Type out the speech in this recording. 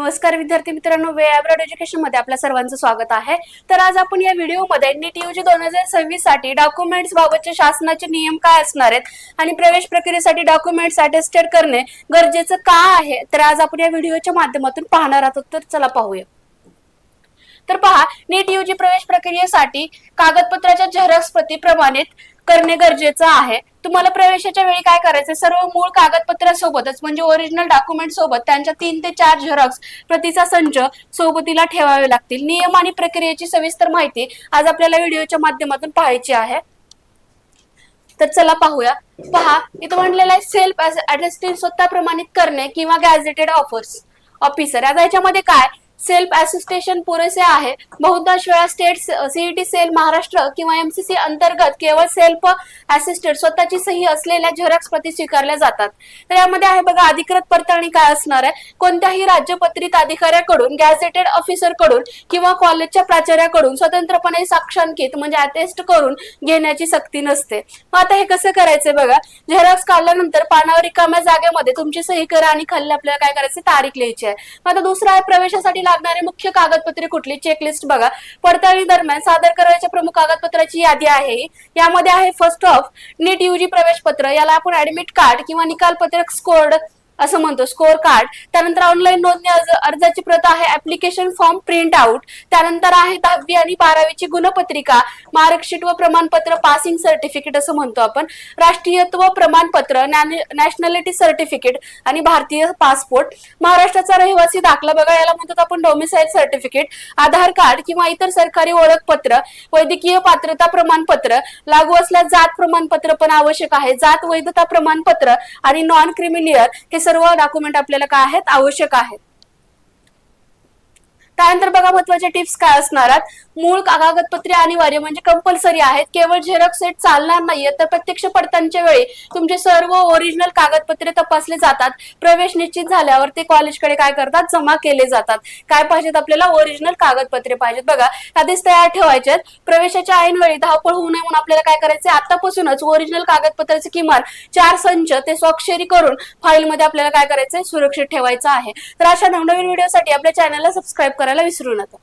नमस्कार विद्यार्थी मित्रांनो, वे अब्रॉड एज्युकेशन मध्ये आपल्या सर्वांचं स्वागत आहे। तर आज आपण या व्हिडिओमध्ये नीट यूजी 2026 साठी डॉक्युमेंट्स बाबतचे शासनाचे नियम काय असणार आहेत आणि प्रवेश प्रक्रियेसाठी डॉक्युमेंट्स अटेस्टेड करणे गरजेचं का आहे, तर आज आपण या व्हिडिओच्या माध्यमातून पाहणार आहोत। तर चला पाहूया। तर पहा, नीट यूजी प्रवेश प्रक्रियेसाठी कागदपत्राच्या झेरॉक्स प्रती प्रमाणित करणे गरजेचं आहे। तुम्हाला प्रवेशाच्या वेळी काय करायचं, सर्व मूळ कागदपत्रासोबतच म्हणजे ओरिजिनल डॉक्युमेंट सोबत त्यांच्या 3 ते 4 झेरॉक्स प्रतीचा संच सोबतीला ठेवावे लागतील। नियम आणि प्रक्रियेची सविस्तर माहिती आज आपल्याला व्हिडिओच्या माध्यमातून पाहायची आहे। तर चला पाहूया। पहा, इथं म्हणलेलं आहे सेल्फ अटेस्टेड स्वतः प्रमाणित करणे किंवा गॅझेटेड ऑफिसर। आता याच्यामध्ये काय सेल्फ असिस्टेशन पुरेसे आहे। बहुतांश वेळा स्टेट सीईटी सेल महाराष्ट्र किंवा एमसीसी अंतर्गत केवळ सेल्फ असिस्टेड स्वतःची सही असलेल्या झेरॉक्स प्रती स्वीकारल्या जातात। तर यामध्ये आहे बघा, अधिकृत पडताळणी काय असणार आहे, कोणत्याही राज्यपत्रित अधिकाऱ्याकडून, गॅझेटेड ऑफिसर कडून किंवा कॉलेजच्या प्राचार्याकडून स्वतंत्रपणे साक्षांकित म्हणजे अटेस्ट करून घेण्याची सक्ती नसते। मग आता हे कसं करायचंय बघा, झेरॉक्स काढल्यानंतर पानावर रिकाम्या जागेमध्ये तुमची सही करा आणि खाली आपल्याला काय करायचं, तारीख लिहायची आहे। मग आता दुसरा आहे प्रवेशासाठी लागणारे मुख्य कागदपत्रे कुठली, चेकलिस्ट बघा। पडताळणी दरम्यान सादर करायच्या प्रमुख कागदपत्राची यादी आहे। यामध्ये आहे फर्स्ट ऑफ नीट यूजी प्रवेश पत्र, याला आपण ऍडमिट कार्ड किंवा निकालपत्रक स्कोर्ड असं म्हणतो, स्कोर कार्ड। त्यानंतर ऑनलाईन नोंदणी अर्जाची प्रत आहे, ऍप्लिकेशन फॉर्म प्रिंट आउट। त्यानंतर आहे 10वी आणि 12वीची गुणपत्रिका, मार्कशीट व प्रमाणपत्र, पासिंग सर्टिफिकेट असं म्हणतो आपण, राष्ट्रीयत्व प्रमाणपत्र, नॅशनॅलिटी सर्टिफिकेट आणि भारतीय पासपोर्ट, महाराष्ट्राचा रहिवासी दाखला बघा, याला म्हणतात आपण डोमिसाइल सर्टिफिकेट, आधार कार्ड किंवा इतर सरकारी ओळखपत्र, वैद्यकीय पात्रता प्रमाणपत्र, लागू असल्यास जात प्रमाणपत्र पण आवश्यक आहे, जात वैधता प्रमाणपत्र आणि नॉन क्रिमिनल हे सर्व डॉक्युमेंट आपल्याला काय आहेत, आवश्यक आहेत। त्यानंतर बघा, महत्त्वाचे टिप्स काय असणार आहेत, मूळ कागदपत्रे अनिवार्य म्हणजे कंपल्सरी आहेत, केवळ झेरॉक्स सेट चालणार नाहीये, तर प्रत्यक्ष पडताळणीच्या वेळी तुमचे सर्व ओरिजिनल कागदपत्रे तपासले जातात। प्रवेश निश्चित झाल्यावर ते कॉलेजकडे काय करतात, जमा केले जातात। काय पाहिजेत आपल्याला, ओरिजिनल कागदपत्रे पाहिजेत बघा, आधीच तयार ठेवायचे। प्रवेशाच्या ऐनवेळी धावपळ होऊ नये म्हणून आपल्याला काय करायचे, आतापासूनच ओरिजिनल कागदपत्राचे किमान 4 संच ते स्वाक्षरी करून फाईल मध्ये आपल्याला काय करायचंय, सुरक्षित ठेवायचं आहे। तर अशा नवनवीन व्हिडिओसाठी आपल्या चॅनलला सबस्क्राईब करायला विसरू नका।